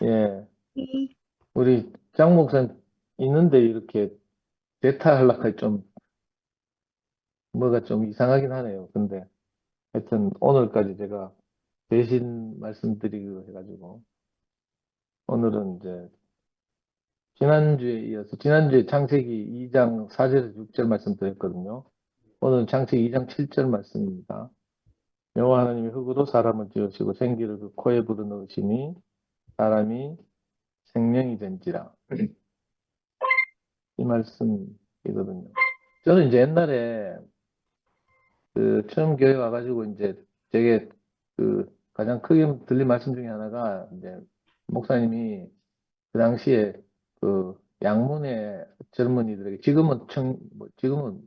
예, 네. 우리 장 목사님 있는데 이렇게 대타하려니까 좀 뭐가 좀 이상하긴 하네요. 근데 하여튼 오늘까지 제가 대신 말씀드리기로 해가지고 오늘은 이제 지난주에 이어서 지난주에 창세기 2장 4절에서 6절 말씀드렸거든요. 오늘은 창세기 2장 7절 말씀입니다. 여호와 하나님이 흙으로 사람을 지으시고 생기를 그 코에 불어넣으시니 사람이 생명이 된지라. 이 말씀이거든요. 저는 이제 옛날에 그 처음 교회 와가지고 이제 되게 그 가장 크게 들린 말씀 중에 하나가 이제 목사님이 그 당시에 그 양문의 젊은이들에게 지금은 뭐 지금은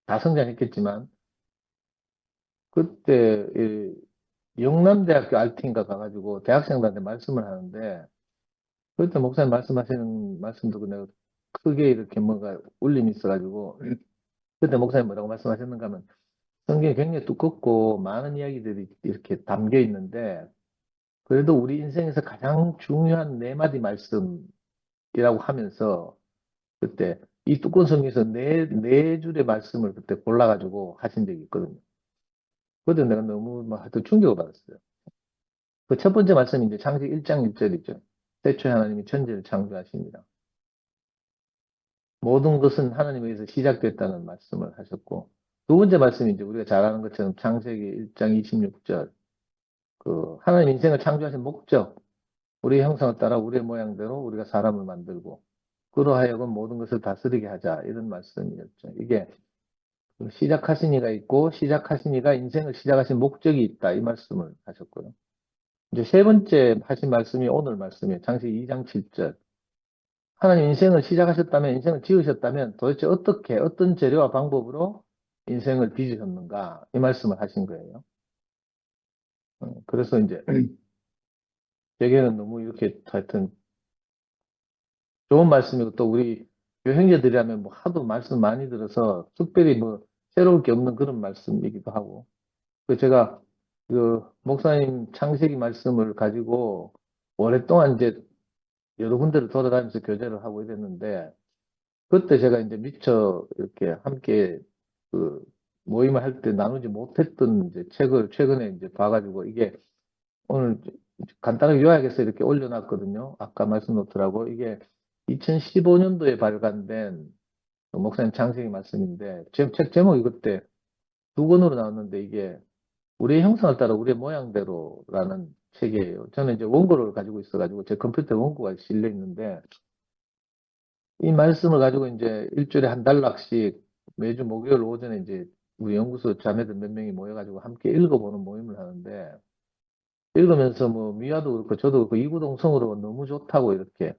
다 성장했겠지만 그때 이 영남대학교 알팅가 가가지고 대학생들한테 말씀을 하는데 그때 목사님 말씀하시는 말씀 듣고 내가 크게 이렇게 뭔가 울림이 있어가지고 그때 목사님 뭐라고 말씀하셨는가 하면 성경이 굉장히 두껍고 많은 이야기들이 이렇게 담겨 있는데 그래도 우리 인생에서 가장 중요한 네 마디 말씀이라고 하면서 그때 이 두꺼운 성경에서 네 줄의 말씀을 그때 골라가지고 하신 적이 있거든요. 그때 내가 너무 막 하여튼 충격을 받았어요. 그 첫 번째 말씀이 이제 창세기 1장 1절이죠. 태초에 하나님이 천지를 창조하십니다. 모든 것은 하나님에 의해서 시작됐다는 말씀을 하셨고 두 번째 말씀이 이제 우리가 잘 아는 것처럼 창세기 1장 26절 그 하나님 인생을 창조하신 목적 우리의 형상을 따라 우리의 모양대로 우리가 사람을 만들고 그러하여금 모든 것을 다스리게 하자 이런 말씀이었죠. 이게 그 시작하신 이가 있고 시작하신 이가 인생을 시작하신 목적이 있다 이 말씀을 하셨고요. 이제 세 번째 하신 말씀이 오늘 말씀이에요. 창세기 2장 7절. 하나님 인생을 시작하셨다면 인생을 지으셨다면 도대체 어떻게 어떤 재료와 방법으로 인생을 빚으셨는가 이 말씀을 하신 거예요. 그래서 이제 제게는 너무 이렇게 하여튼 좋은 말씀이고 또 우리 교행자들이라면 뭐 하도 말씀 많이 들어서 특별히 뭐 새로울 게 없는 그런 말씀이기도 하고 그 제가 그 목사님 창세기 말씀을 가지고 오랫동안 이제 여러 군데를 돌아다니면서 교제를 하고 이랬는데 그때 제가 이제 미처 이렇게 함께 그 모임을 할 때 나누지 못했던 이제 책을 최근에 이제 봐가지고 이게 오늘 간단하게 요약해서 이렇게 올려놨거든요. 아까 말씀 놓더라고. 이게 2015년도에 발간된 그 목사님 창세기 말씀인데, 책 제목이 그때 두 권으로 나왔는데 이게 우리의 형상을 따라 우리의 모양대로라는 책이에요. 저는 이제 원고를 가지고 있어가지고 제 컴퓨터에 원고가 실려 있는데 이 말씀을 가지고 이제 일주일에 한 단락씩 매주 목요일 오전에 이제 우리 연구소 자매들 몇 명이 모여가지고 함께 읽어보는 모임을 하는데 읽으면서 뭐 미화도 그렇고 저도 그 이구동성으로 너무 좋다고 이렇게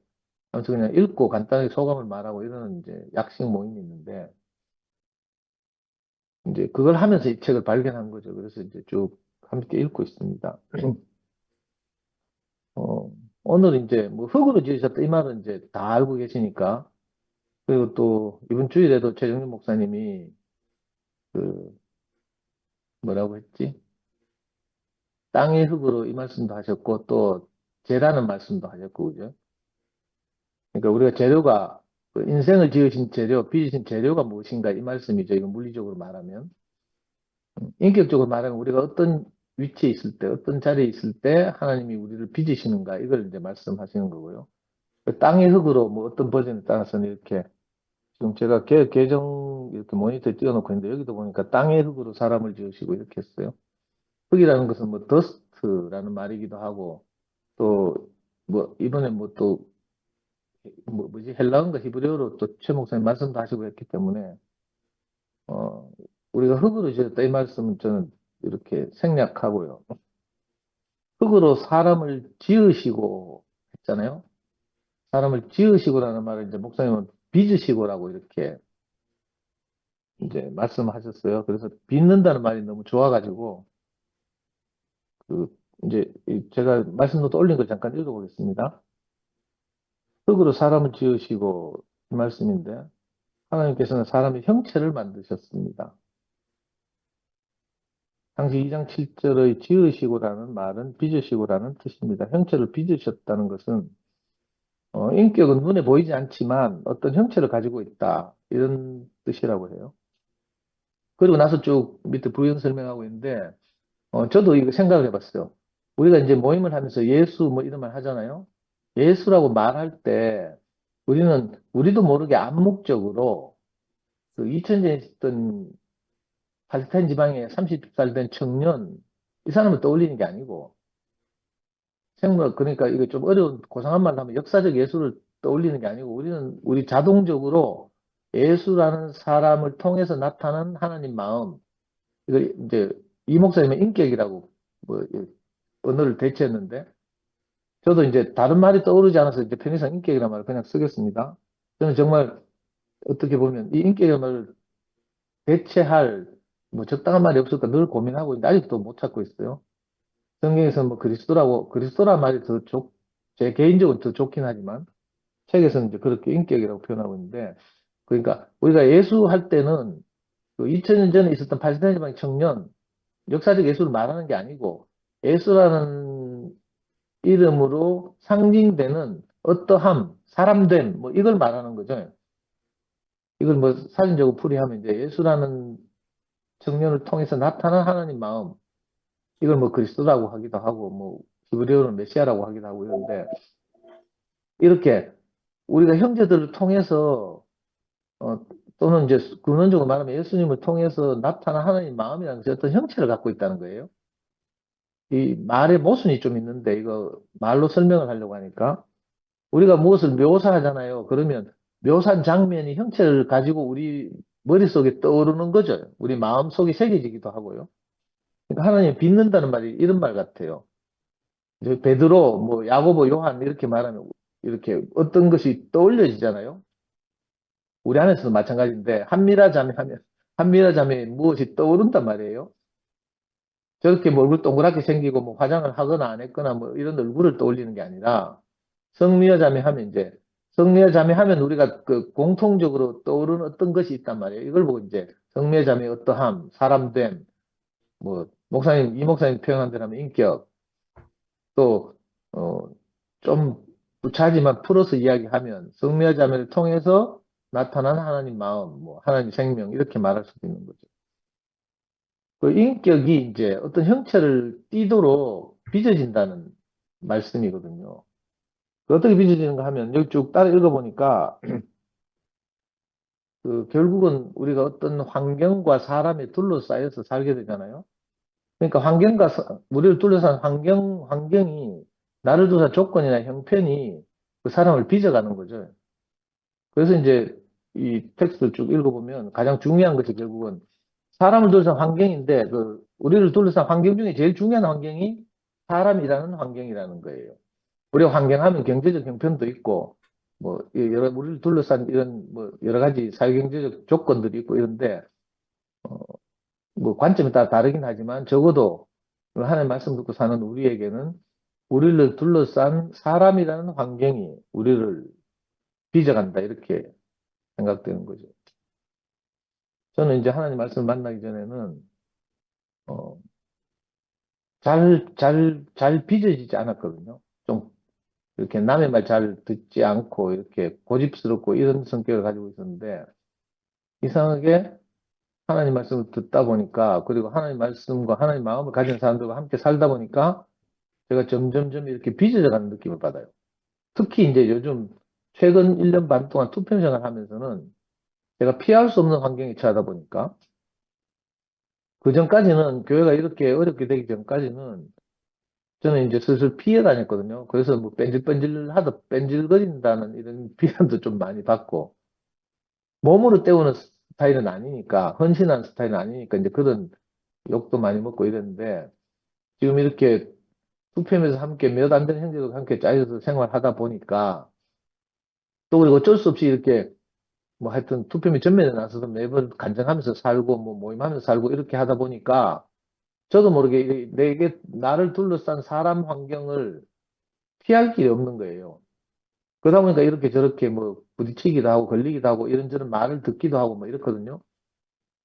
아무튼 그냥 읽고 간단하게 소감을 말하고 이러는 이제 약식 모임이 있는데 이제 그걸 하면서 이 책을 발견한 거죠. 그래서 이제 쭉 함께 읽고 있습니다. 어, 오늘 이제 뭐 흙으로 지으셨다 이 말은 이제 다 알고 계시니까 그리고 또 이번 주일에도 최정윤 목사님이 그 뭐라고 했지? 땅의 흙으로 이 말씀도 하셨고 또 재라는 말씀도 하셨고 그죠? 그러니까 우리가 재료가 그 인생을 지으신 재료, 빚으신 재료가 무엇인가 이 말씀이죠. 이거 물리적으로 말하면. 인격적으로 말하면 우리가 어떤 위치에 있을 때, 어떤 자리에 있을 때 하나님이 우리를 빚으시는가 이걸 이제 말씀하시는 거고요. 그 땅의 흙으로 뭐 어떤 버전에 따라서는 이렇게 지금 제가 계정 이렇게 모니터에 띄워놓고 있는데 여기도 보니까 땅의 흙으로 사람을 지으시고 이렇게 했어요. 흙이라는 것은 뭐 더스트라는 말이기도 하고 또 뭐 이번에 뭐 또 뭐지 헬라어인가 히브리어로 또 최 목사님 말씀도 하시고 했기 때문에 어 우리가 흙으로 지었다 이 말씀은 저는 이렇게 생략하고요. 흙으로 사람을 지으시고 했잖아요. 사람을 지으시고라는 말을 이제 목사님은 빚으시고라고 이렇게 이제 말씀하셨어요. 그래서 빚는다는 말이 너무 좋아가지고 그 이제 제가 말씀도 올린 걸 잠깐 읽어보겠습니다. 흙으로 사람을 지으시고 이 말씀인데 하나님께서는 사람의 형체를 만드셨습니다. 당시 2장 7절의 지으시고라는 말은 빚으시고라는 뜻입니다. 형체를 빚으셨다는 것은 인격은 눈에 보이지 않지만 어떤 형체를 가지고 있다. 이런 뜻이라고 해요. 그리고 나서 쭉 밑에 부연 설명하고 있는데 저도 이거 생각을 해봤어요. 우리가 이제 모임을 하면서 예수 뭐 이런 말 하잖아요. 예수라고 말할 때 우리도 모르게 암묵적으로 그 2000년에 있었던 팔레스타인 지방에 30살 된 청년, 이 사람을 떠올리는 게 아니고, 그러니까 이거 좀 어려운, 고상한 말로 하면 역사적 예수를 떠올리는 게 아니고, 우리 자동적으로 예수라는 사람을 통해서 나타난 하나님 마음, 이걸 이제 이 목사님의 인격이라고 뭐, 언어를 대체했는데, 저도 이제 다른 말이 떠오르지 않아서 이제 편의상 인격이라는 말을 그냥 쓰겠습니다. 저는 정말 어떻게 보면 이 인격을 대체할 뭐 적당한 말이 없을까 늘 고민하고 있는데 아직도 못 찾고 있어요. 성경에서 뭐 그리스도란 말이 제 개인적으로 더 좋긴 하지만 책에서는 이제 그렇게 인격이라고 표현하고 있는데 그러니까 우리가 예수 할 때는 그 2000년 전에 있었던 팔레스타인 지방 청년 역사적 예수를 말하는 게 아니고 예수라는 이름으로 상징되는 어떠함, 사람됨, 뭐 이걸 말하는 거죠. 이걸 뭐 사진적으로 풀이하면 이제 예수라는 청년을 통해서 나타난 하나님 마음, 이걸 뭐 그리스도라고 하기도 하고, 뭐 히브리어로는 메시아라고 하기도 하고 이런데 이렇게 우리가 형제들을 통해서 어, 또는 이제 근원적으로 말하면 예수님을 통해서 나타난 하나님 마음이라는 것이 어떤 형체를 갖고 있다는 거예요. 이 말의 모순이 좀 있는데 이거 말로 설명을 하려고 하니까 우리가 무엇을 묘사하잖아요. 그러면 묘사한 장면이 형체를 가지고 우리 머릿속에 떠오르는 거죠. 우리 마음속에 새겨지기도 하고요. 그러니까 하나님 빚는다는 말이 이런 말 같아요. 이제 베드로, 뭐 야고보, 요한 이렇게 말하면 이렇게 어떤 것이 떠올려지잖아요. 우리 안에서도 마찬가지인데 한미라 자매 하면 한미라 자매에 무엇이 떠오른단 말이에요. 저렇게 뭐 얼굴 동그랗게 생기고 뭐 화장을 하거나 안 했거나 뭐 이런 얼굴을 떠올리는 게 아니라 성미여 자매 하면 이제 성미여 자매 하면 우리가 그 공통적으로 떠오르는 어떤 것이 있단 말이에요. 이걸 보고 이제 성미여 자매의 어떠함, 사람됨, 뭐 이 목사님 표현한 대로 하면 인격, 또 좀 부차지만 풀어서 이야기하면 성미여 자매를 통해서 나타난 하나님 마음, 뭐 하나님 생명 이렇게 말할 수도 있는 거죠. 그 인격이 이제 어떤 형체를 띠도록 빚어진다는 말씀이거든요. 그 어떻게 빚어지는가 하면 여기 쭉 따라 읽어보니까 그 결국은 우리가 어떤 환경과 사람에 둘러싸여서 살게 되잖아요. 그러니까 우리를 둘러싼 환경이 나를 둘러싼 조건이나 형편이 그 사람을 빚어가는 거죠. 그래서 이제 이 텍스트를 쭉 읽어보면 가장 중요한 것이 결국은 사람을 둘러싼 환경인데 그 우리를 둘러싼 환경 중에 제일 중요한 환경이 사람이라는 환경이라는 거예요. 우리가 환경하면 경제적 형편도 있고 뭐 우리를 둘러싼 이런 뭐 여러 가지 사회경제적 조건들이 있고 이런데 뭐 관점에 따라 다르긴 하지만 적어도 하나님 말씀 듣고 사는 우리에게는 우리를 둘러싼 사람이라는 환경이 우리를 빚어간다 이렇게 생각되는 거죠. 저는 이제 하나님 말씀을 만나기 전에는 어, 잘 빚어지지 않았거든요. 좀 이렇게 남의 말 잘 듣지 않고 이렇게 고집스럽고 이런 성격을 가지고 있었는데 이상하게 하나님 말씀을 듣다 보니까 그리고 하나님 말씀과 하나님 마음을 가진 사람들과 함께 살다 보니까 제가 점점점 이렇게 빚어져 가는 느낌을 받아요. 특히 이제 요즘 최근 1년 반 동안 투표 생활 하면서는 제가 피할 수 없는 환경에 처하다 보니까 그 전까지는 교회가 이렇게 어렵게 되기 전까지는 저는 이제 슬슬 피해 다녔거든요. 그래서 뭐 뺀질거린다는 이런 비난도 좀 많이 받고 몸으로 때우는 스타일은 아니니까 헌신하는 스타일은 아니니까 이제 그런 욕도 많이 먹고 이랬는데 지금 이렇게 투표면서 함께 몇 안 되는 형제들과 함께 짜여서 생활하다 보니까 또 그리고 어쩔 수 없이 이렇게 뭐 하여튼 투표미 전면에 나서서 매번 간증하면서 살고 뭐 모임하면서 살고 이렇게 하다 보니까 저도 모르게 내게 나를 둘러싼 사람 환경을 피할 길이 없는 거예요. 그러다 보니까 이렇게 저렇게 뭐 부딪히기도 하고 걸리기도 하고 이런저런 말을 듣기도 하고 뭐 이렇거든요.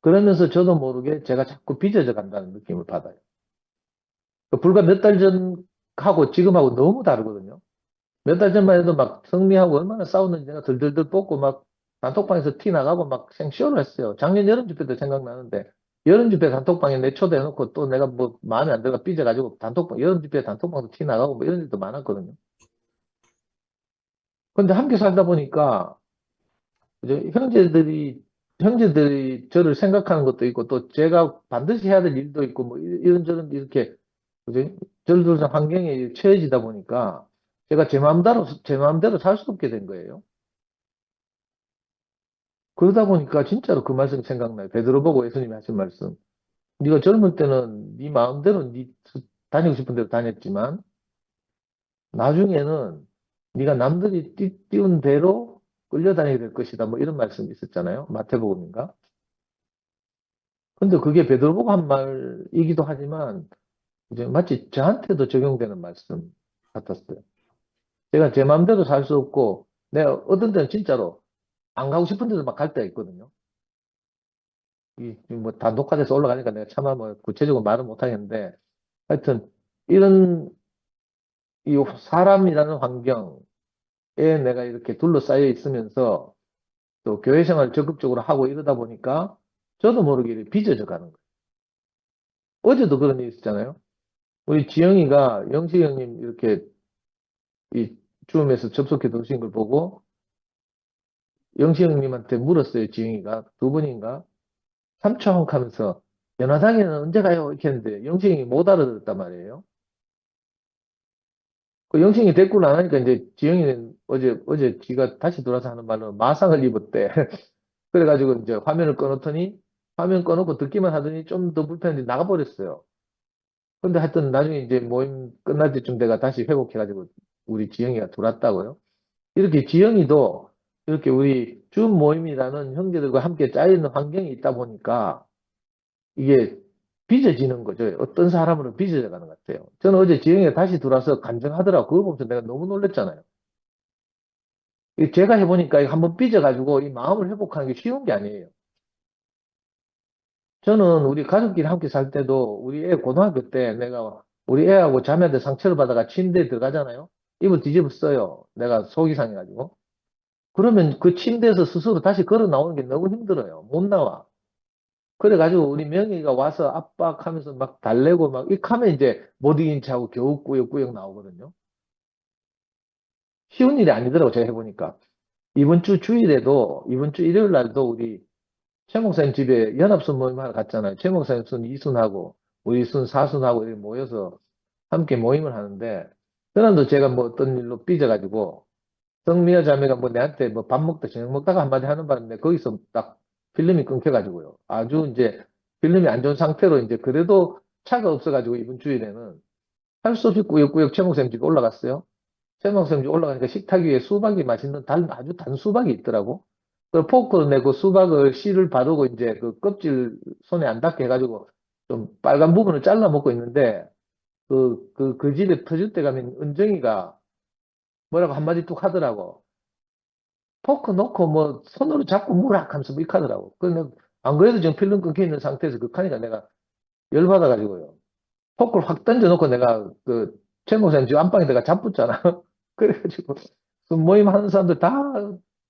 그러면서 저도 모르게 제가 자꾸 빚어져 간다는 느낌을 받아요. 불과 몇 달 전하고 지금하고 너무 다르거든요. 몇 달 전만 해도 막 성미하고 얼마나 싸웠는지 내가 들들들 볶고 막 단톡방에서 티 나가고 막 생쇼를 했어요. 작년 여름 집회 때 생각나는데 여름 집회 단톡방에 내 초대해놓고 또 내가 뭐 마음에 안 들어가 삐져가지고 단톡방 여름 집회 단톡방도 티 나가고 뭐 이런 일도 많았거든요. 근데 함께 살다 보니까 이제 형제들이 저를 생각하는 것도 있고 또 제가 반드시 해야 될 일도 있고 뭐 이런저런 이렇게 그지? 저를 환경에 처해지다 보니까 제가 제 마음대로 살 수 없게 된 거예요. 그러다 보니까 진짜로 그 말씀이 생각나요. 베드로 보고 예수님이 하신 말씀. 네가 젊을 때는 네 마음대로 다니고 싶은 대로 다녔지만 나중에는 네가 남들이 띄운 대로 끌려다니게 될 것이다. 뭐 이런 말씀이 있었잖아요. 마태복음인가? 근데 그게 베드로보고 한 말이기도 하지만 이제 마치 저한테도 적용되는 말씀 같았어요. 제가 제 마음대로 살 수 없고 내가 어떤 때는 진짜로 안 가고 싶은 데도 막 갈 때가 있거든요. 뭐 다 녹화돼서 올라가니까 내가 차마 뭐 구체적으로 말은 못 하겠는데 하여튼 이런 이 사람이라는 환경에 내가 이렇게 둘러싸여 있으면서 또 교회 생활을 적극적으로 하고 이러다 보니까 저도 모르게 이렇게 빚어져 가는 거예요. 어제도 그런 일이 있었잖아요. 우리 지영이가 영식 형님 이렇게 이 줌에서 접속해 두신 걸 보고 영식 형님한테 물었어요. 지영이가 두 분인가? 3초 하면서 연화장에는 언제 가요? 이렇게 했는데 영식 형이 못 알아들었단 말이에요. 그 영식이 대꾸를 안 하니까 이제 지영이는 어제 지가 다시 돌아서 하는 말로 마상을 입었대. 그래가지고 이제 화면을 꺼놓더니 화면 꺼놓고 듣기만 하더니 좀 더 불편한데 나가버렸어요. 근데 하여튼 나중에 이제 모임 끝날 때쯤 내가 다시 회복해가지고 우리 지영이가 들어왔다고요. 이렇게 지영이도 이렇게 우리 줌 모임이라는 형제들과 함께 짜여있는 환경이 있다 보니까 이게 빚어지는 거죠. 어떤 사람으로 빚어져 가는 것 같아요. 저는 어제 지영이가 다시 들어와서 간증하더라고. 그거 보면서 내가 너무 놀랐잖아요. 제가 해보니까 한번 삐져가지고 이 마음을 회복하는 게 쉬운 게 아니에요. 저는 우리 가족끼리 함께 살 때도 우리 애 고등학교 때 내가 우리 애하고 자매한테 상처를 받아가 침대에 들어가잖아요. 이불 뒤집어 써요. 내가 속이 상해가지고. 그러면 그 침대에서 스스로 다시 걸어 나오는 게 너무 힘들어요. 못 나와. 그래가지고 우리 명희가 와서 압박하면서 막 달래고 막 이렇게 이제 못 이긴 척하고 겨우 꾸역꾸역 나오거든요. 쉬운 일이 아니더라고 제가 해보니까. 이번 주 주일에도 이번 주 일요일 날도 우리 최 목사님 집에 연합순 모임 하러 갔잖아요. 최 목사님 순 이순하고 우리 순 사순하고 이렇게 모여서 함께 모임을 하는데 그날도 제가 뭐 어떤 일로 삐져가지고 성미아 자매가 뭐 내한테 뭐 밥 먹다 저녁 먹다가 한마디 하는 바람에 거기서 딱 필름이 끊겨가지고요. 아주 이제 필름이 안 좋은 상태로 이제 그래도 차가 없어가지고 이번 주일에는 할 수 없이 꾸역꾸역 최 목사님 집에 올라갔어요. 최 목사님 집에 올라가니까 식탁 위에 수박이 맛있는 아주 단 수박이 있더라고. 그 포크로 내고 수박을 씨를 바르고 이제 그 껍질 손에 안 닿게 해가지고 좀 빨간 부분을 잘라 먹고 있는데 그 집에 터질 때 가면 은정이가 뭐라고 한마디 뚝 하더라고. 포크 놓고 뭐 손으로 잡고 무락 하면서 뭐 이렇게 하더라고. 근데 안 그래도 지금 필름 끊겨 있는 상태에서 극하니까 내가 열받아가지고요. 포크를 확 던져놓고 내가 최 목사님 지금 안방에 내가 잡붙잖아. 그래가지고 그 모임 하는 사람들 다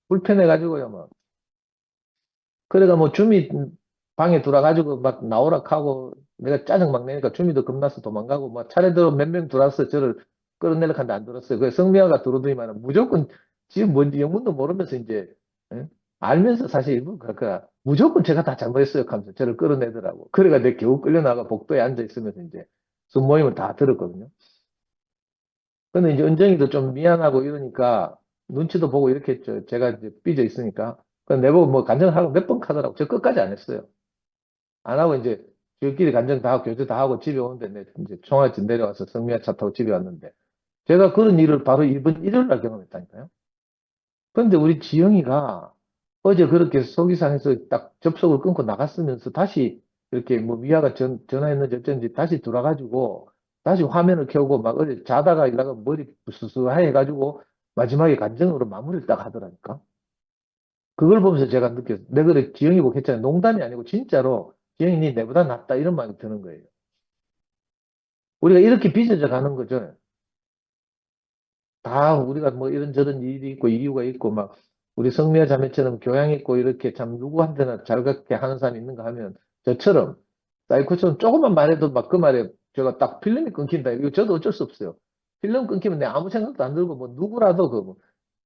불편해가지고요. 뭐. 그래가 뭐 주미 방에 들어와가지고 막 나오라 하고 내가 짜증 막 내니까 주미도 겁나서 도망가고 뭐 차례대로 몇 명 들어와서 저를 끌어내려고 하는데 안 들었어요. 그 성미아가 들어오더니만 무조건 지금 뭔지 영문도 모르면서 이제 예? 알면서 사실 일부 그러니까 무조건 제가 다 잘못했어요 하면서 저를 끌어내더라고. 그래가 내 겨우 끌려나가 복도에 앉아 있으면서 이제 순모임을 다 들었거든요. 근데 이제 은정이도 좀 미안하고 이러니까 눈치도 보고 이렇게 했죠. 제가 이제 삐져 있으니까. 그 내보고 뭐 간증하고 몇 번 가더라고. 저 끝까지 안 했어요. 안 하고 이제 저희끼리 간증 다 하고 교제 다 하고 집에 오는데 이제 총알집 내려와서 성미아 차 타고 집에 왔는데 제가 그런 일을 바로 이번 일요일 날 경험했다니까요. 그런데 우리 지영이가 어제 그렇게 속이상해서 딱 접속을 끊고 나갔으면서 다시 이렇게 뭐 미아가 전화했는지 어쩐지 다시 들어와가지고 다시 화면을 켜고 막 어제 자다가 일어나가 머리 부스스하게 해가지고 마지막에 간증으로 마무리를 딱 하더라니까. 그걸 보면서 제가 느꼈어요. 내가 그래, 지영이 보고 했잖아요. 농담이 아니고 진짜로 지영이 니 내보다 낫다 이런 마음이 드는 거예요. 우리가 이렇게 빚어져 가는 거죠. 다 우리가 뭐 이런저런 일이 있고 이유가 있고 막 우리 성미아 자매처럼 교양 있고 이렇게 참 누구한테나 잘갑게 하는 사람이 있는가 하면 저처럼 사이코처럼 조금만 말해도 막 그 말에 제가 딱 필름이 끊긴다. 이거 저도 어쩔 수 없어요. 필름 끊기면 내가 아무 생각도 안 들고 뭐 누구라도 그 뭐,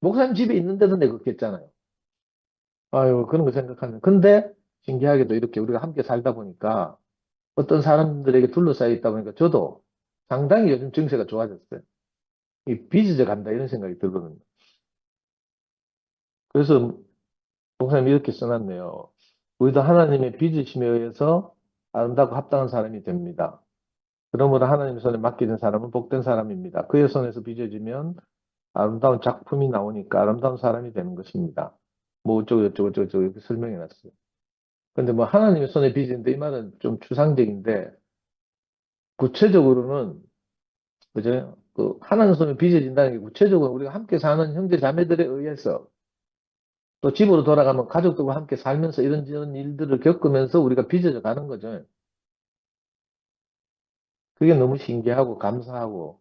목사님 집에 있는데도 내가 그렇게 했잖아요. 아유 그런 거 생각하면 근데 신기하게도 이렇게 우리가 함께 살다 보니까 어떤 사람들에게 둘러싸여 있다 보니까 저도 상당히 요즘 증세가 좋아졌어요. 이 빚어져 간다 이런 생각이 들거든요. 그래서 목사님 이렇게 써놨네요. 우리도 하나님의 빚으심에 의해서 아름답고 합당한 사람이 됩니다. 그러므로 하나님 손에 맡기는 사람은 복된 사람입니다. 그의 손에서 빚어지면 아름다운 작품이 나오니까 아름다운 사람이 되는 것입니다. 뭐 어쩌고 저쩌고 저쩌고 이렇게 설명해 놨어요. 근데 뭐 하나님의 손에 빚는데 이 말은 좀 추상적인데 구체적으로는 그죠? 그 하나님 손에 빚어진다는 게 구체적으로 우리가 함께 사는 형제 자매들에 의해서 또 집으로 돌아가면 가족들과 함께 살면서 이런저런 일들을 겪으면서 우리가 빚어져 가는 거죠. 그게 너무 신기하고 감사하고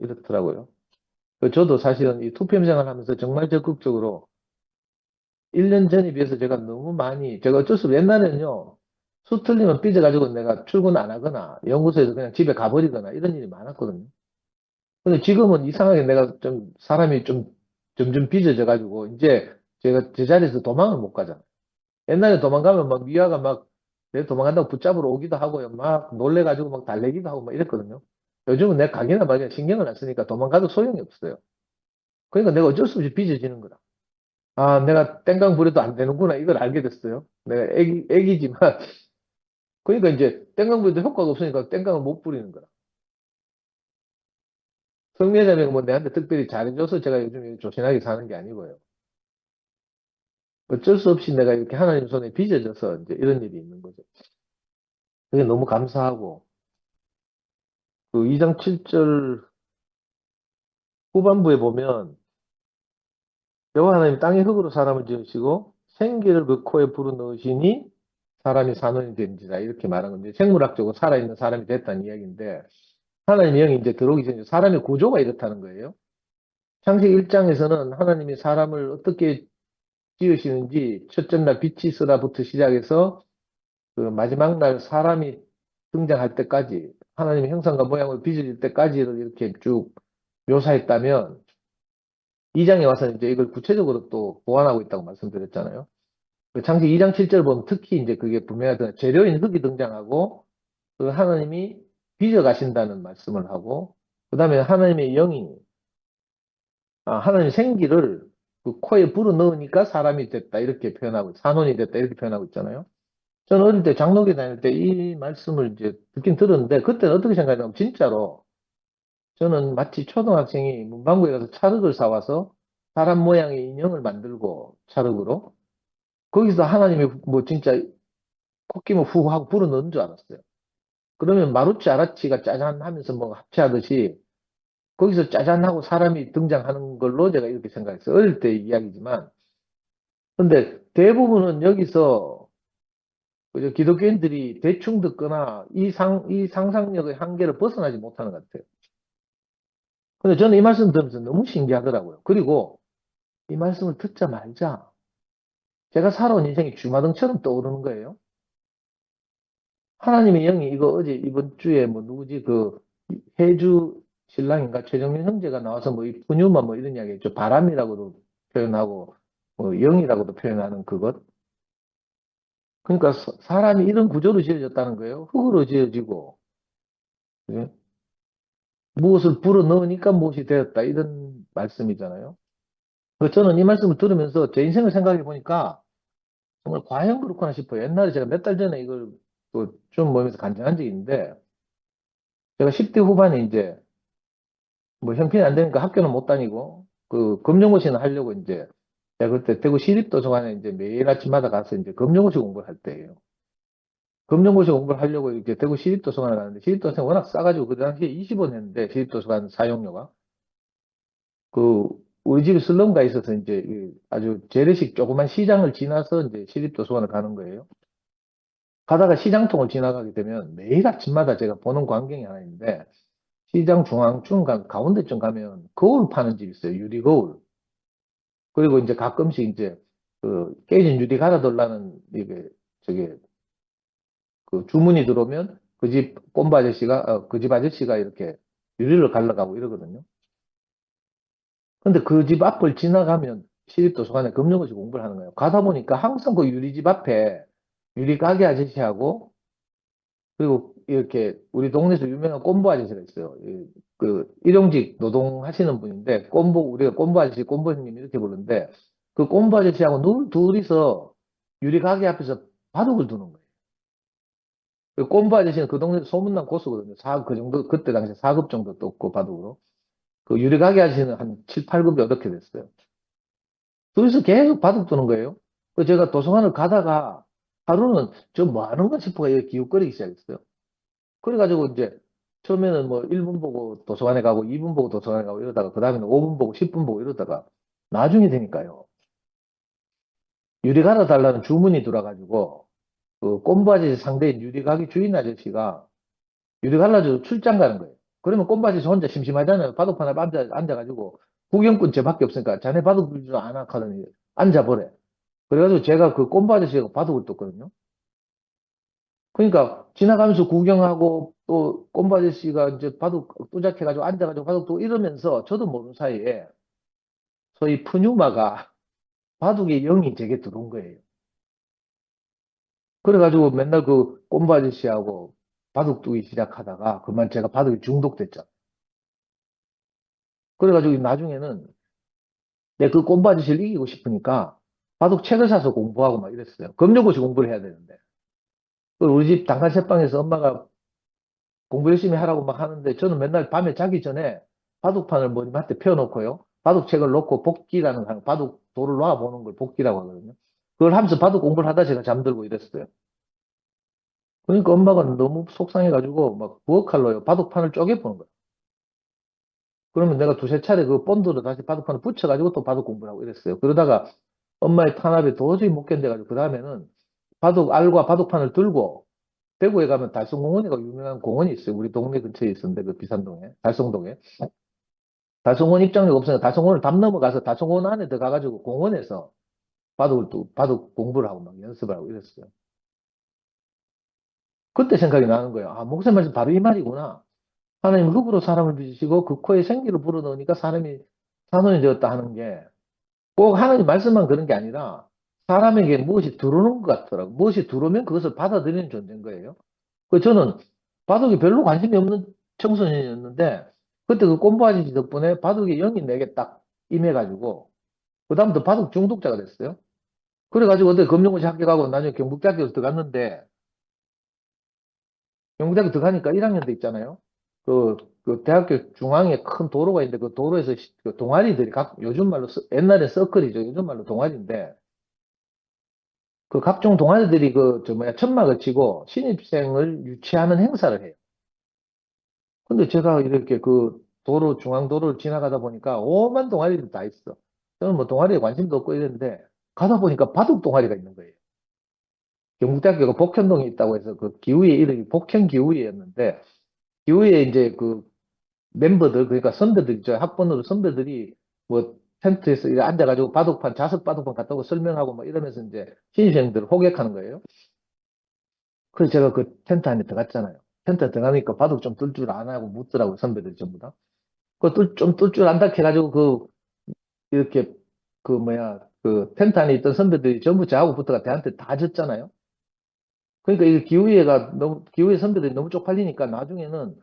이렇더라고요. 저도 사실은 이 투표 생활 하면서 정말 적극적으로 1년 전에 비해서 제가 너무 많이 제가 어쩔 수 없이 옛날에는요. 수 틀리면 삐져가지고 내가 출근 안 하거나 연구소에서 그냥 집에 가버리거나 이런 일이 많았거든요. 근데 지금은 이상하게 내가 좀 사람이 좀 점점 빚어져 가지고 이제 제가 제자리에서 도망을 못 가잖아요. 옛날에 도망가면 막 미아가 막 내 도망간다고 붙잡으러 오기도 하고요. 막 놀래가지고 막 달래기도 하고 막 이랬거든요. 요즘은 내 가게나 마게 신경을 안 쓰니까 도망가도 소용이 없어요. 그러니까 내가 어쩔 수 없이 빚어지는 거다. 아, 내가 땡강 부려도 안 되는구나. 이걸 알게 됐어요. 내가 애기지만. 그러니까 이제 땡강 부려도 효과가 없으니까 땡강을 못 부리는 거라. 성매자매가 뭐 내한테 특별히 잘해줘서 제가 요즘 조신하게 사는 게 아니고요. 어쩔 수 없이 내가 이렇게 하나님 손에 빚어져서 이제 이런 일이 있는 거죠. 그게 너무 감사하고, 그 2장 7절 후반부에 보면, 여호와 하나님 땅의 흙으로 사람을 지으시고, 생기를 그 코에 불어넣으시니, 사람이 산원이 된지라, 이렇게 말한 건데, 생물학적으로 살아있는 사람이 됐다는 이야기인데, 하나님의 영이 이제 들어오기 전에 사람의 구조가 이렇다는 거예요. 창세기 1장에서는 하나님이 사람을 어떻게 지으시는지, 첫째 날 빛이 있으라부터 시작해서, 그 마지막 날 사람이 등장할 때까지 하나님의 형상과 모양을 빚어질 때까지를 이렇게 쭉 묘사했다면 2장에 와서 이제 이걸 구체적으로 또 보완하고 있다고 말씀드렸잖아요. 그 창세기 2장 7절 보면 특히 이제 그게 분명하던 재료인 흙이 등장하고 그 하나님이 빚어 가신다는 말씀을 하고 그 다음에 하나님의 영이 하나님의 생기를 그 코에 불어 넣으니까 사람이 됐다 이렇게 표현하고 산혼이 됐다 이렇게 표현하고 있잖아요. 저는 어릴 때 장로교 다닐 때 이 말씀을 이제 듣긴 들었는데 그때는 어떻게 생각했냐면 진짜로 저는 마치 초등학생이 문방구에 가서 찰흙을 사와서 사람 모양의 인형을 만들고 찰흙으로 거기서 하나님이 뭐 진짜 콧김을 후 하고 불어 넣은 줄 알았어요. 그러면 마루치 아라치가 짜잔 하면서 뭐 합체하듯이 거기서 짜잔 하고 사람이 등장하는 걸로 제가 이렇게 생각했어요. 어릴 때 이야기지만 근데 대부분은 여기서 그죠? 기독교인들이 대충 듣거나 이 상상력의 한계를 벗어나지 못하는 것 같아요. 근데 저는 이 말씀 들으면서 너무 신기하더라고요. 그리고 이 말씀을 듣자마자 제가 살아온 인생이 주마등처럼 떠오르는 거예요. 하나님의 영이 이거 어제 이번 주에 뭐 누구지 그 해주 신랑인가 최정민 형제가 나와서 뭐 이 푸뉴마 뭐 이런 이야기 했죠. 바람이라고도 표현하고 뭐 영이라고도 표현하는 그것. 그러니까 사람이 이런 구조로 지어졌다는 거예요. 흙으로 지어지고 예? 무엇을 불어 넣으니까 무엇이 되었다. 이런 말씀이잖아요. 저는 이 말씀을 들으면서 제 인생을 생각해 보니까 정말 과연 그렇구나 싶어요. 옛날에 제가 몇 달 전에 이걸 좀 모임에서 간증한 적이 있는데 제가 10대 후반에 이제 뭐 형편이 안 되니까 학교는 못 다니고 그 검정고시는 하려고 이제 제가 그때 대구 시립도서관에 이제 매일 아침마다 가서 이제 검정고시 공부를 할 때예요. 검정고시 공부를 하려고 이렇게 대구 시립도서관에 가는데 시립도서관이 워낙 싸가지고 그 당시에 20원 했는데 시립도서관 사용료가 그 우리 집이 슬럼가 있어서 이제 아주 재래식 조그만 시장을 지나서 이제 시립도서관을 가는 거예요. 가다가 시장통을 지나가게 되면 매일 아침마다 제가 보는 광경이 하나 있는데 시장 중앙쯤 가운데쯤 가면 거울 파는 집이 있어요. 유리 거울. 그리고 이제 가끔씩 이제 그 깨진 유리 갈아달라는 이게 저게 그 주문이 들어오면 그 집 꼼바 아저씨가 그 집 아저씨가 이렇게 유리를 갈라가고 이러거든요. 근데 그 집 앞을 지나가면 시립도서관에 금연고시 공부를 하는 거예요. 가다 보니까 항상 그 유리집 앞에 유리 가게 아저씨하고 그리고 이렇게 우리 동네에서 유명한 꼼보 아저씨가 있어요. 그 일용직 노동하시는 분인데 꼼보 우리가 꼼보 아저씨, 꼼보 형님 이렇게 부르는데 그 꼼보 아저씨하고 둘이서 유리 가게 앞에서 바둑을 두는 거예요. 그 꼼보 아저씨는 그 동네 소문난 고수거든요. 그 정도 그때 당시 4급 정도 떴고 바둑으로. 그 유리 가게 아저씨는 한 7, 8급이 어떻게 됐어요. 둘이서 계속 바둑 두는 거예요. 그 제가 도서관을 가다가 하루는 저 뭐 하는 가 싶어가 기웃거리기 시작했어요. 그래가지고 이제 처음에는 뭐 1분 보고 도서관에 가고 2분 보고 도서관에 가고 이러다가 그 다음에는 5분 보고 10분 보고 이러다가 나중에 되니까요. 유리 갈아달라는 주문이 들어가지고 그 꼼부 아저씨 상대인 유리 가게 주인 아저씨가 유리 갈라줘 출장 가는 거예요. 그러면 꼼부 아저씨 혼자 심심하잖아요. 바둑판 앞에 앉아가지고 구경꾼 쟤밖에 없으니까 자네 바둑 둘 줄 아나 하더니 앉아보래. 그래가지고 제가 그 꼼부 아저씨가 바둑을 뒀거든요. 그러니까 지나가면서 구경하고 또 꼼바 아저씨가 이제 바둑 뚜작해가지고 앉아가지고 바둑 또 이러면서 저도 모르는 사이에 소위 푸뉴마가 바둑의 영이 제게 들어온 거예요. 그래가지고 맨날 그 꼼바 아저씨하고 바둑 두기 시작하다가 그만 제가 바둑에 중독됐죠. 그래가지고 나중에는 내 그 꼼바 아저씨를 이기고 싶으니까 바둑 책을 사서 공부하고 막 이랬어요. 검정고시 공부를 해야 되는데. 그 우리 집 단칸체방에서 엄마가 공부 열심히 하라고 막 하는데 저는 맨날 밤에 자기 전에 바둑판을 머리맡에 펴놓고요. 바둑책을 놓고 복기라는 바둑 돌을 놔보는 걸 복기라고 하거든요. 그걸 하면서 바둑 공부를 하다 제가 잠들고 이랬어요. 그러니까 엄마가 너무 속상해가지고 막 부엌칼로요. 바둑판을 쪼개보는 거예요. 그러면 내가 두세 차례 그 본드로 다시 바둑판을 붙여가지고 또 바둑 공부를 하고 이랬어요. 그러다가 엄마의 탄압에 도저히 못 견뎌가지고 그 다음에는 바둑 알과 바둑판을 들고 대구에 가면 달성공원이가 유명한 공원이 있어요. 우리 동네 근처에 있었는데 그 비산동에 달성동에 달성원 입장료가 없으니까 달성원을 담 넘어가서 달성원 안에 들어가가지고 공원에서 바둑 공부를 하고 막 연습을 하고 이랬어요. 그때 생각이 나는 거예요. 아, 목사님 말씀 바로 이 말이구나. 하나님 흙으로 사람을 빚으시고 그 코에 생기를 불어넣으니까 사람이 산원이 되었다 하는 게 꼭 하나님 말씀만 그런 게 아니라 사람에게 무엇이 들어오는 것 같더라고. 무엇이 들어오면 그것을 받아들이는 존재인 거예요. 그 저는 바둑에 별로 관심이 없는 청소년이었는데 그때 그 꼼부 아저씨 덕분에 바둑의 영이 내게 딱 임해가지고 그다음부터 바둑 중독자가 됐어요. 그래가지고 어디 검정고시 합격하고 나중에 경북대학교 들어갔는데 경북대학교 들어가니까 1학년 때 있잖아요. 그 대학교 중앙에 큰 도로가 있는데 그 도로에서 그 동아리들이 요즘 말로 옛날에 서클이죠. 요즘 말로 동아리인데 그 각종 동아리들이 그 저 뭐야 천막을 치고 신입생을 유치하는 행사를 해요. 근데 제가 이렇게 그 중앙도로를 지나가다 보니까 오만 동아리들 다 있어. 저는 뭐 동아리에 관심도 없고 이랬는데 가다 보니까 바둑 동아리가 있는 거예요. 경북대학교가 복현동에 있다고 해서 그 기후의 이름이 복현기후회였는데 기후에 이제 그 멤버들 그러니까 선배들 있죠. 학번으로 선배들이 뭐 텐트에서 이렇게 앉아가지고 바둑판 자석 바둑판 갖다 고 설명하고 뭐 이러면서 이제 신입생들을 호객하는 거예요. 그래서 제가 그 텐트 안에 들어갔잖아요. 텐트 들어가니까 바둑 좀 뜰 줄 아나고 묻더라고요. 선배들이 전부 다. 좀 뜰 줄 안다 해가지고 이렇게 그 텐트 안에 있던 선배들이 전부 저하고 붙어가 대한테 다 졌잖아요. 그러니까 이 기우회 선배들이 너무 쪽팔리니까 나중에는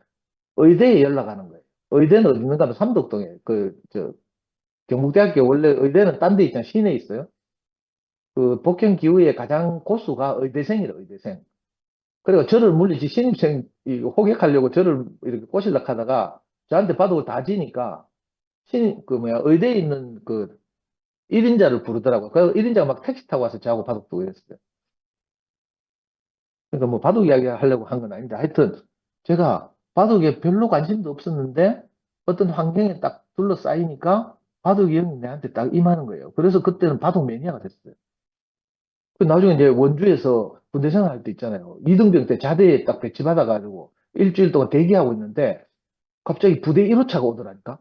의대에 연락하는 거예요. 의대는 어디 있는가 하면 삼덕동에 경북대학교 원래 의대는 딴 데 있잖아요. 시내에 있어요. 그 복형 기후의 가장 고수가 의대생이래, 의대생. 그리고 저를 물리치 신입생 호객하려고 저를 이렇게 꼬실락 하다가 저한테 바둑을 다 지니까 의대에 있는 그 1인자를 부르더라고요. 그래서 1인자가 막 택시 타고 와서 저하고 바둑 두고 이랬어요. 그러니까 뭐 바둑 이야기 하려고 한 건 아닌데 하여튼 제가 바둑에 별로 관심도 없었는데 어떤 환경에 딱 둘러싸이니까 바둑이 형이 내한테 딱 임하는 거예요. 그래서 그때는 바둑 매니아가 됐어요. 그 나중에 이제 원주에서 군대 생활할 때 있잖아요. 이등병 때 자대에 딱 배치받아가지고 일주일 동안 대기하고 있는데 갑자기 부대 1호차가 오더라니까.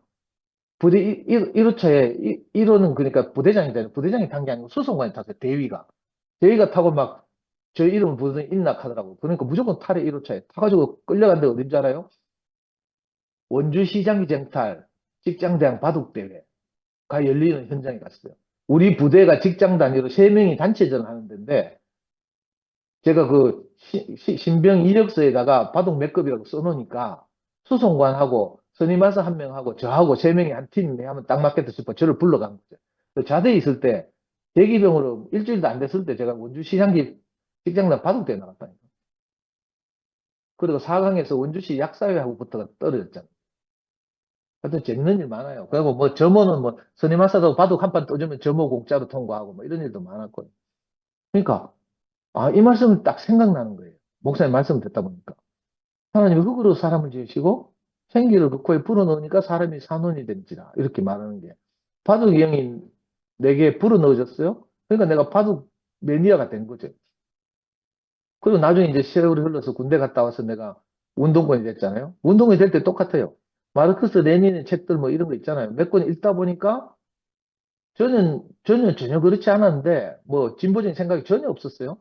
부대 1호차에 1호는 그러니까 부대장이 되는 부대장이 탄 게 아니고 수송관이 탔어요. 대위가. 대위가 타고 막 저 이름을 부르더니 인락하더라고. 그러니까 무조건 탈에 1호차에 타가지고 끌려간 데가 어딘지 알아요? 원주시장기 쟁탈 직장대항 바둑대회가 열리는 현장에 갔어요. 우리 부대가 직장 단위로 3명이 단체전을 하는 데인데 제가 그 신병 이력서에다가 바둑 몇 급이라고 써놓으니까 수송관하고 선임하사 한 명하고 저하고 3명이 한 팀에 하면 딱 맞겠다 싶어 저를 불러간 거죠. 그 자대에 있을 때 대기병으로 일주일도 안 됐을 때 제가 원주시장기 직장단 바둑대회 나갔다니까. 그리고 4강에서 원주시 약사회하고 붙어가 떨어졌잖아요. 하여튼 재밌는 일 많아요. 그리고 뭐 점호는 뭐 선임하사도 바둑 한 판 떠주면 점호 공짜로 통과하고 뭐 이런 일도 많았거든요. 그러니까 아, 이 말씀을 딱 생각나는 거예요. 목사님 말씀을 듣다 보니까. 하나님이 흙으로 사람을 지으시고 생기를 그 코에 불어넣으니까 사람이 산원이 된지라 이렇게 말하는 게 바둑 이형이 내게 불어넣어졌어요. 그러니까 내가 바둑 매니아가 된 거죠. 그리고 나중에 이제 세월이 흘러서 군대 갔다 와서 내가 운동권이 됐잖아요. 운동권이 될 때 똑같아요. 마르크스 레닌의 책들 뭐 이런 거 있잖아요. 몇 권 읽다 보니까 전혀 그렇지 않았는데 뭐 진보적인 생각이 전혀 없었어요.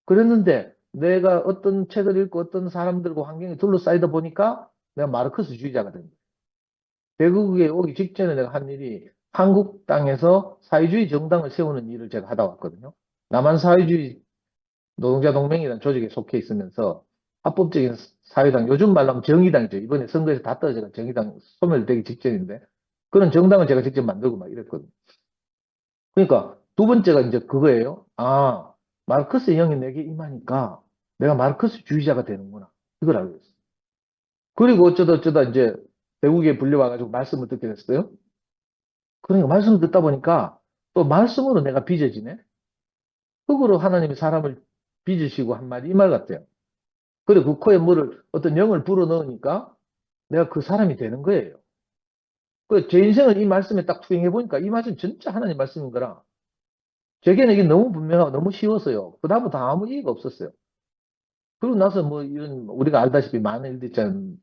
그랬는데 내가 어떤 책을 읽고 어떤 사람들과 환경에 둘러싸이다 보니까 내가 마르크스주의자가 된 거예요. 대국에 오기 직전에 내가 한 일이 한국 땅에서 사회주의 정당을 세우는 일을 제가 하다 왔거든요. 남한 사회주의 노동자 동맹이라는 조직에 속해 있으면서 합법적인 사회당, 요즘 말로 하면 정의당이죠. 이번에 선거에서 다 떨어져가 정의당 소멸되기 직전인데 그런 정당을 제가 직접 만들고 막 이랬거든요. 그러니까 두 번째가 이제 그거예요. 아, 마르크스 형이 내게 임하니까 내가 마르크스 주의자가 되는구나. 이걸 알고 있어요. 그리고 어쩌다 이제 외국에 불려와가지고 말씀을 듣게 됐어요. 그러니까 말씀을 듣다 보니까 또 말씀으로 내가 빚어지네. 흙으로 하나님이 사람을 빚으시고 한 말이 이 말 같아요. 그리고 그 코에 물을 어떤 영을 불어넣으니까 내가 그 사람이 되는 거예요. 그 제 인생을 이 말씀에 딱 투영해 보니까 이 말씀 진짜 하나님 말씀인 거라. 제게는 이게 너무 분명하고 너무 쉬워서요. 그다음부터 아무 얘기가 없었어요. 그러고 나서 뭐 이런 우리가 알다시피 많은 일들 있잖아요.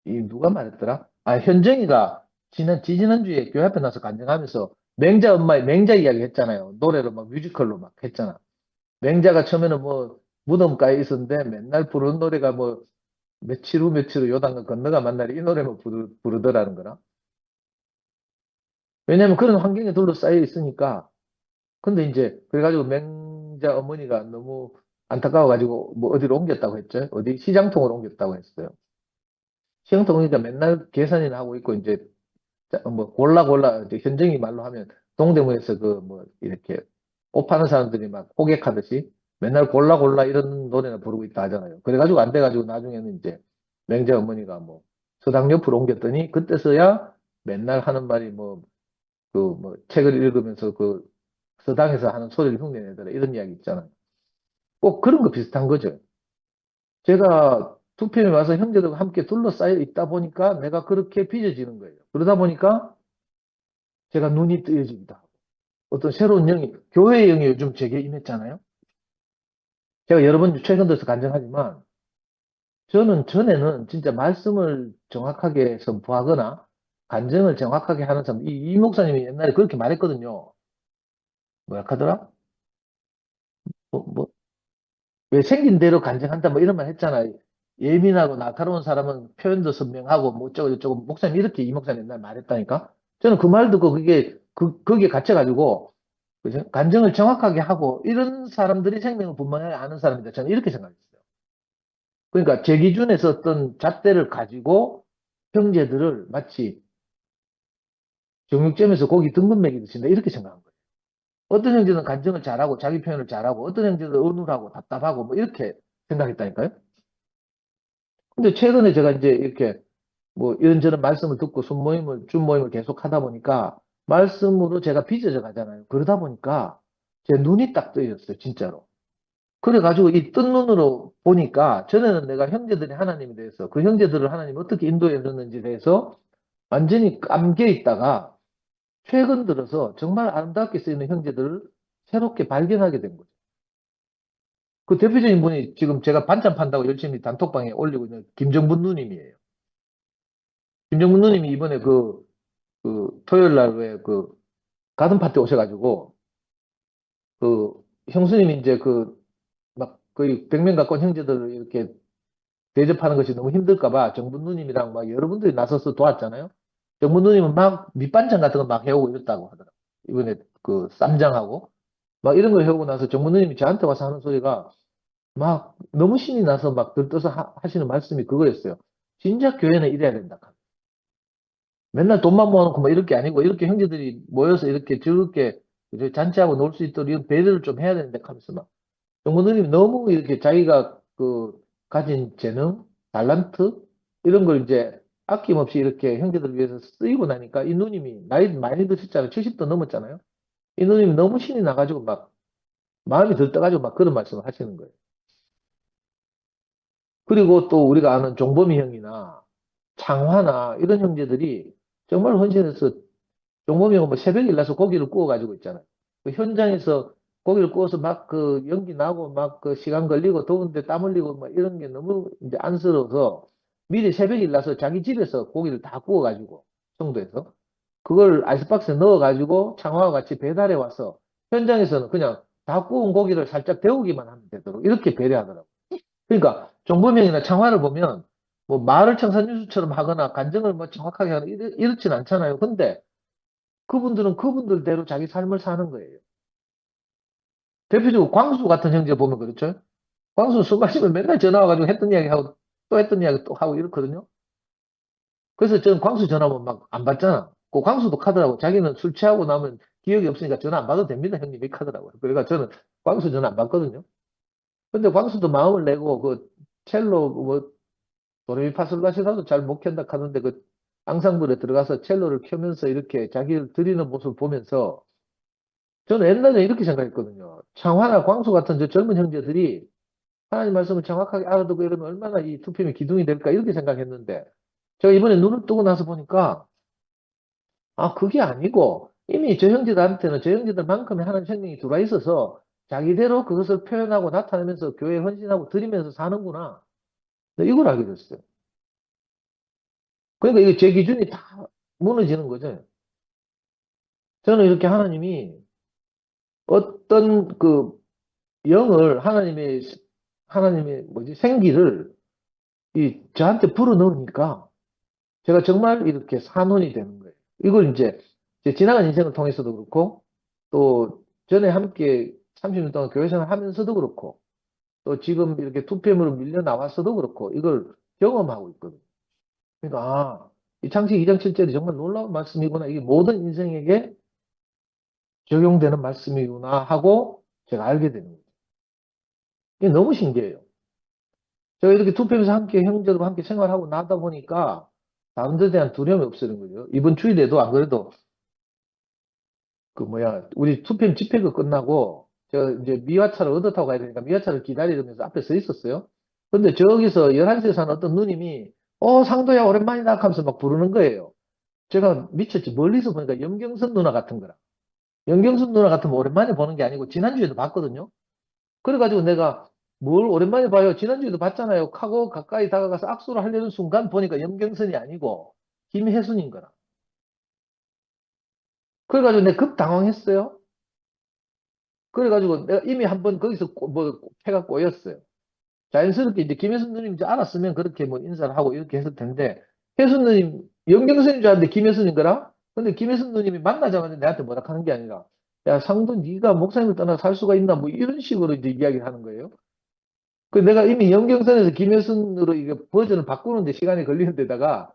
이 누가 말했더라? 아, 현정이가 지지난주에 교회 앞에 나서 간증하면서 맹자 엄마의 맹자 이야기 했잖아요. 노래로 막 뮤지컬로 막 했잖아. 맹자가 처음에는 뭐 무덤가에 있었는데 맨날 부르는 노래가 뭐 며칠 후 요단강 건너가 만나리 이 노래만 부르더라는 거라. 왜냐면 그런 환경에 둘러싸여 있으니까. 근데 이제 그래가지고 맹자 어머니가 너무 안타까워가지고 뭐 어디로 옮겼다고 했죠? 어디 시장통으로 옮겼다고 했어요. 시장통이니까 맨날 계산이나 하고 있고 이제 뭐 골라 이제 현정이 말로 하면 동대문에서 그 뭐 이렇게 옷 파는 사람들이 막 호객하듯이 맨날 골라 이런 노래나 부르고 있다 하잖아요. 그래가지고 안 돼가지고 나중에는 이제 맹자 어머니가 뭐 서당 옆으로 옮겼더니 그때서야 맨날 하는 말이 뭐 그 뭐 책을 읽으면서 그 서당에서 하는 소리를 흉내내더라 이런 이야기 있잖아요. 꼭 그런 거 비슷한 거죠. 제가 투표에 와서 형제들과 함께 둘러싸여 있다 보니까 내가 그렇게 빚어지는 거예요. 그러다 보니까 제가 눈이 뜨여집니다. 어떤 새로운 영이, 교회의 영이 요즘 제게 임했잖아요. 제가 여러 번 최근 들어서 간증하지만, 저는 전에는 진짜 말씀을 정확하게 선포하거나, 간증을 정확하게 하는 사람, 이 목사님이 옛날에 그렇게 말했거든요. 뭐라 하더라? 뭐, 뭐, 왜 생긴 대로 간증한다, 뭐 이런 말 했잖아요. 예민하고 날카로운 사람은 표현도 선명하고, 뭐 어쩌고 목사님 이렇게 이 목사님 옛날에 말했다니까? 저는 그 말 듣고 거기에 갇혀가지고, 그죠? 간증을 정확하게 하고 이런 사람들이 생명을 분명하게 아는 사람이다. 저는 이렇게 생각했어요. 그러니까 제 기준에서 어떤 잣대를 가지고 형제들을 마치 정육점에서 고기 등급 매기듯이 내가 이렇게 생각한 거예요. 어떤 형제는 간증을 잘하고 자기 표현을 잘하고 어떤 형제는 어눌하고 답답하고 뭐 이렇게 생각했다니까요. 근데 최근에 제가 이제 이렇게 뭐 이런저런 말씀을 듣고 준 모임을 계속 하다 보니까 말씀으로 제가 빚어져 가잖아요. 그러다 보니까 제 눈이 딱 뜨였어요. 진짜로. 그래가지고 이 뜬 눈으로 보니까 전에는 내가 형제들이 하나님에 대해서 그 형제들을 하나님 어떻게 인도해 줬는지에 대해서 완전히 감겨 있다가 최근 들어서 정말 아름답게 쓰이는 형제들을 새롭게 발견하게 된 거죠. 그 대표적인 분이 지금 제가 반찬 판다고 열심히 단톡방에 올리고 있는 김정분 누님이에요. 김정분 누님이 이번에 토요일 날 왜 가든 파티 오셔가지고 그 형수님이 이제 막 거의 100명 가까운 형제들을 이렇게 대접하는 것이 너무 힘들까 봐 정분 누님이랑 막 여러분들이 나서서 도왔잖아요. 정분 누님은 막 밑반찬 같은 거 막 해오고 이랬다고 하더라고요. 이번에 쌈장하고 막 이런 걸 해오고 나서 정분 누님이 저한테 와서 하는 소리가 막 너무 신이 나서 막 들떠서 하시는 말씀이 그거였어요. 진짜 교회는 이래야 된다. 맨날 돈만 모아놓고 뭐 이럴 게 아니고 이렇게 형제들이 모여서 이렇게 즐겁게 잔치하고 놀 수 있도록 이런 배려를 좀 해야 되는데 하면서 막 정부님이 너무 이렇게 자기가 가진 재능, 달란트 이런 걸 이제 아낌없이 이렇게 형제들을 위해서 쓰이고 나니까 이 누님이 나이 많이 드셨잖아요. 70도 넘었잖아요. 이 누님이 너무 신이 나가지고 막 마음이 들떠가지고 막 그런 말씀을 하시는 거예요. 그리고 또 우리가 아는 종범이 형이나 창화나 이런 형제들이 정말 헌신해서 종범이 형은 뭐 새벽에 일어나서 고기를 구워가지고 있잖아요. 그 현장에서 고기를 구워서 막 연기 나고 막 시간 걸리고 더운데 땀 흘리고 막 이런 게 너무 이제 안쓰러워서 미리 새벽에 일어나서 자기 집에서 고기를 다 구워가지고 청도에서 그걸 아이스박스에 넣어가지고 창화와 같이 배달해 와서 현장에서는 그냥 다 구운 고기를 살짝 데우기만 하면 되도록 이렇게 배려하더라고요. 그러니까 종범형이나 창화를 보면 뭐 말을 청산유수처럼 하거나 간증을 뭐 정확하게 하거나 이렇진 않잖아요. 근데 그분들은 그분들대로 자기 삶을 사는 거예요. 대표적으로 광수 같은 형제 보면 그렇죠. 광수 술 마시면 맨날 전화 와가지고 했던 이야기 하고 또 했던 이야기 또 하고 이렇거든요. 그래서 저는 광수 전화 오면 막 안 받잖아. 그 광수도 카더라고. 자기는 술 취하고 나면 기억이 없으니까 전화 안 받아도 됩니다. 형님 이 카더라고요. 그러니까 저는 광수 전화 안 받거든요. 근데 광수도 마음을 내고 첼로 뭐 도레미파솔라시라도 잘 못 켠다 하는데 앙상블에 들어가서 첼로를 켜면서 이렇게 자기를 드리는 모습을 보면서 저는 옛날에 이렇게 생각했거든요. 창화나 광수 같은 저 젊은 형제들이 하나님 말씀을 정확하게 알아두고 이러면 얼마나 이 투표이 기둥이 될까 이렇게 생각했는데 제가 이번에 눈을 뜨고 나서 보니까 아 그게 아니고 이미 저 형제들한테는 저 형제들만큼의 하나님 생명이 들어와 있어서 자기대로 그것을 표현하고 나타내면서 교회에 헌신하고 드리면서 사는구나. 네, 이걸 알게 됐어요. 그러니까 이게 제 기준이 다 무너지는 거죠. 저는 이렇게 어떤 영을 하나님의 뭐지 생기를 저한테 불어넣으니까 제가 정말 이렇게 산원이 되는 거예요. 이걸 이제 제 지나간 인생을 통해서도 그렇고 또 전에 함께 30년 동안 교회 생활 하면서도 그렇고 또 지금 이렇게 투표물로 밀려 나왔어도 그렇고 이걸 경험하고 있거든요. 그러니까 이 창세기 2장 7절이 정말 놀라운 말씀이구나. 이게 모든 인생에게 적용되는 말씀이구나 하고 제가 알게 되는 거예요. 이게 너무 신기해요. 제가 이렇게 투표에서 함께 형제들과 함께 생활하고 나다 보니까 다른 데 대한 두려움이 없어지는 거죠. 이번 주일에도 안 그래도 우리 투표 집회가 끝나고 제가 이제 미화차를 얻어 타고 가야 되니까 미화차를 기다리면서 앞에 서 있었어요. 근데 저기서 11시에 사는 어떤 누님이 상도야 오랜만이다 하면서 막 부르는 거예요. 제가 미쳤지. 멀리서 보니까 염경선 누나 같은 거라. 염경선 누나 같으면 오랜만에 보는 게 아니고 지난주에도 봤거든요. 그래가지고 내가 뭘 오랜만에 봐요. 지난주에도 봤잖아요. 하고 가까이 다가가서 악수를 하려는 순간 보니까 염경선이 아니고 김혜순인 거라. 그래가지고 내가 급 당황했어요. 그래가지고 내가 이미 한번 거기서 패가 꼬였어요. 자연스럽게 이제 김혜순 누님 이제 알았으면 그렇게 뭐 인사를 하고 이렇게 했을 텐데 혜순 누님 염경선인 줄 알았는데 김혜순인 거라. 근데 김혜순 누님이 만나자마자 내한테 뭐라 하는 게 아니라 야 상도 네가 목사님을 떠나 살 수가 있나 뭐 이런 식으로 이제 이야기를 하는 거예요. 내가 이미 연경선에서 김혜순으로 이게 버전을 바꾸는데 시간이 걸리는 데다가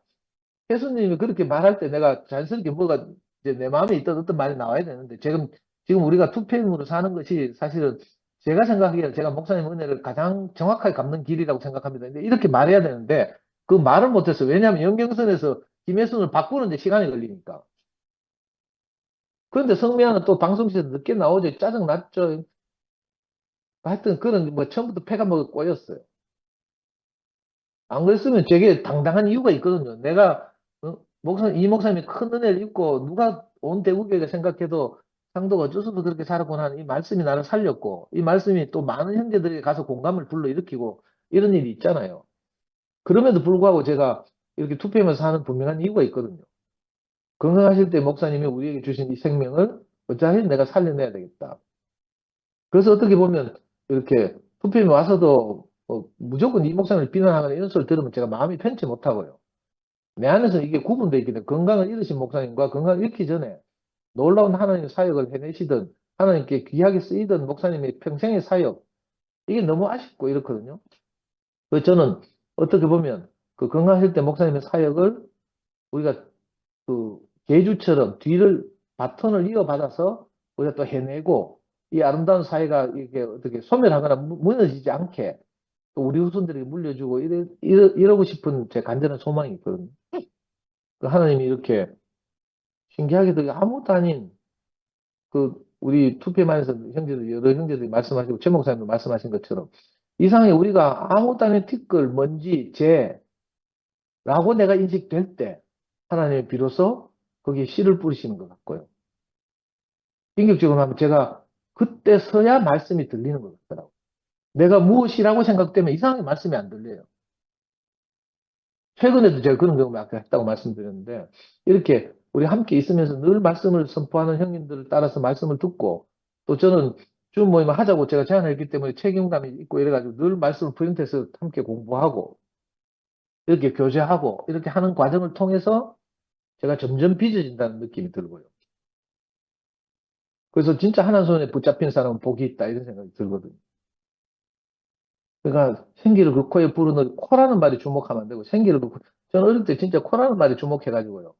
혜순님이 그렇게 말할 때 내가 자연스럽게 뭐가 이제 내 마음에 있던 어떤 말이 나와야 되는데 지금 우리가 투표임으로 사는 것이 사실은 제가 생각하기에는 제가 목사님 은혜를 가장 정확하게 갚는 길이라고 생각합니다. 근데 이렇게 말해야 되는데 그 말을 못했어요. 왜냐하면 연경선에서 김혜순을 바꾸는데 시간이 걸리니까. 그런데 성미아는 또 방송실에서 늦게 나오죠. 짜증났죠. 하여튼 그런 뭐 처음부터 패가 뭐 꼬였어요. 안 그랬으면 되게 당당한 이유가 있거든요. 내가 이 목사님이 큰 은혜를 입고 누가 온 대구교회가 생각해도 상도가 어쩔 수 없이 그렇게 살았구나 하는 이 말씀이 나를 살렸고 이 말씀이 또 많은 형제들에게 가서 공감을 불러일으키고 이런 일이 있잖아요. 그럼에도 불구하고 제가 이렇게 투표하면서 하는 분명한 이유가 있거든요. 건강하실 때 목사님이 우리에게 주신 이 생명을 어차피 내가 살려내야 되겠다. 그래서 어떻게 보면 이렇게 투표에 와서도 무조건 이 목사님을 비난하거나 이런 소리 들으면 제가 마음이 편치 못하고요. 내 안에서 이게 구분되어 있기 때문에 건강을 잃으신 목사님과 건강을 잃기 전에 놀라운 하나님의 사역을 해내시던 하나님께 귀하게 쓰이던 목사님의 평생의 사역 이게 너무 아쉽고 이렇거든요. 그래서 저는 어떻게 보면 그 건강하실 때 목사님의 사역을 우리가 그 계주처럼 뒤를 바톤을 이어받아서 우리가 또 해내고 이 아름다운 사회가 이게 어떻게 소멸하거나 무너지지 않게 또 우리 후손들에게 물려주고 이러고 싶은 제 간절한 소망이 있거든요. 그 하나님이 이렇게 신기하게도 아무것도 아닌 그 우리 투표만에서 형제들 여러 형제들이 말씀하시고 최 목사님도 말씀하신 것처럼 이상하게 우리가 아무것도 아닌 티끌, 먼지, 재라고 내가 인식될 때 하나님이 비로소 거기에 씨를 뿌리시는 것 같고요. 인격적으로 하면 제가 그때서야 말씀이 들리는 것 같더라고요. 내가 무엇이라고 생각되면 이상하게 말씀이 안 들려요. 최근에도 제가 그런 경험을 아까 했다고 말씀드렸는데, 이렇게 우리 함께 있으면서 늘 말씀을 선포하는 형님들을 따라서 말씀을 듣고, 또 저는 주 모임을 하자고 제가 제안을 했기 때문에 책임감이 있고 이래가지고 늘 말씀을 프린트해서 함께 공부하고, 이렇게 교제하고, 이렇게 하는 과정을 통해서 제가 점점 빚어진다는 느낌이 들고요. 그래서 진짜 하나님 손에 붙잡힌 사람은 복이 있다, 이런 생각이 들거든요. 그러니까 생기를 그 코에 부르는 코라는 말이 주목하면 안 되고 생기를 그 저는 어릴 때 진짜 코라는 말이 주목해가지고요.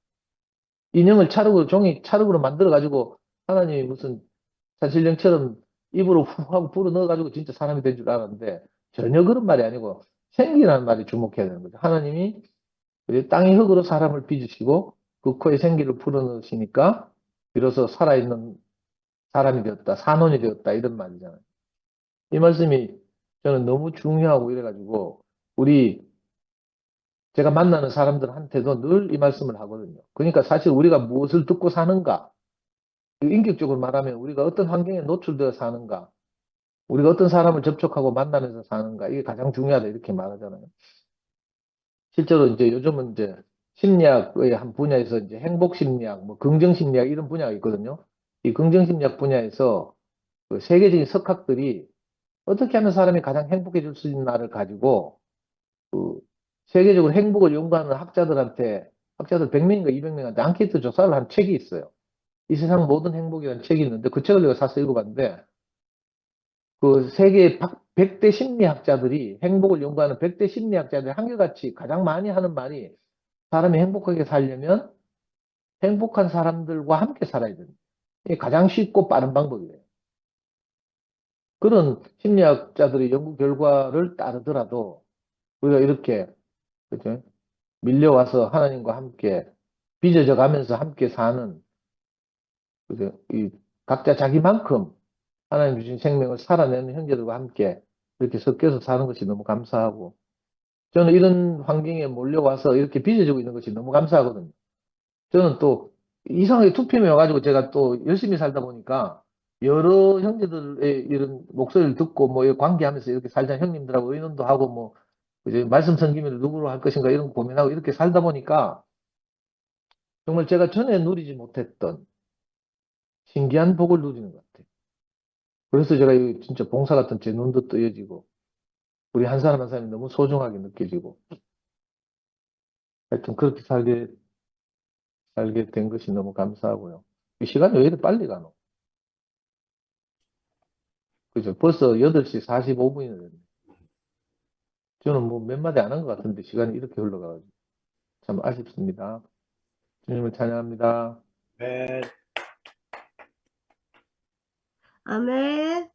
인형을 찰흙으로 종이 찰흙으로 만들어가지고 하나님이 무슨 산신령처럼 입으로 후 하고 불어 넣어가지고 진짜 사람이 된 줄 알았는데 전혀 그런 말이 아니고 생기라는 말이 주목해야 되는 거죠. 하나님이 땅의 흙으로 사람을 빚으시고 그 코에 생기를 불어넣으시니까 비로소 살아있는 사람이 되었다, 산혼이 되었다 이런 말이잖아요. 이 말씀이 저는 너무 중요하고 이래가지고 우리 제가 만나는 사람들한테도 늘 이 말씀을 하거든요. 그러니까 사실 우리가 무엇을 듣고 사는가, 인격적으로 말하면 우리가 어떤 환경에 노출되어 사는가, 우리가 어떤 사람을 접촉하고 만나면서 사는가, 이게 가장 중요하다 이렇게 말하잖아요. 실제로 이제 요즘은 이제 심리학의 한 분야에서 이제 행복 심리학, 뭐 긍정 심리학 이런 분야가 있거든요. 이 긍정 심리학 분야에서 그 세계적인 석학들이 어떻게 하면 사람이 가장 행복해질 수 있나를 가지고 그 세계적으로 행복을 연구하는 학자들한테 학자들 100명인가 200명한테 앙케이트 조사를 한 책이 있어요. 이 세상 모든 행복이라는 책이 있는데 그 책을 내가 사서 읽어봤는데 그 세계 100대 심리학자들이 행복을 연구하는 100대 심리학자들이 한결같이 가장 많이 하는 말이 사람이 행복하게 살려면 행복한 사람들과 함께 살아야 된다. 이게 가장 쉽고 빠른 방법이에요. 그런 심리학자들의 연구 결과를 따르더라도 우리가 이렇게 그죠? 밀려와서 하나님과 함께 빚어져 가면서 함께 사는 그죠? 이 각자 자기만큼 하나님 주신 생명을 살아내는 형제들과 함께 이렇게 섞여서 사는 것이 너무 감사하고 저는 이런 환경에 몰려와서 이렇게 빚어지고 있는 것이 너무 감사하거든요. 저는 또 이상하게 투표에 와가지고 제가 또 열심히 살다 보니까 여러 형제들의 이런 목소리를 듣고 뭐 관계하면서 이렇게 살자 형님들하고 의논도 하고 뭐 이제 말씀 섬기면 누구로 할 것인가 이런 거 고민하고 이렇게 살다 보니까 정말 제가 전에 누리지 못했던 신기한 복을 누리는 것 같아요. 그래서 제가 이 진짜 봉사 같은 제 눈도 뜨여지고 우리 한 사람 한 사람이 너무 소중하게 느껴지고 하여튼 그렇게 살게 된 것이 너무 감사하고요. 이 시간이 왜 이렇게 빨리 가노? 그죠? 벌써 8시 45분이나 됐네. 저는 뭐 몇 마디 안 한 것 같은데 시간이 이렇게 흘러가가지고 참 아쉽습니다. 주님을 찬양합니다. 아멘.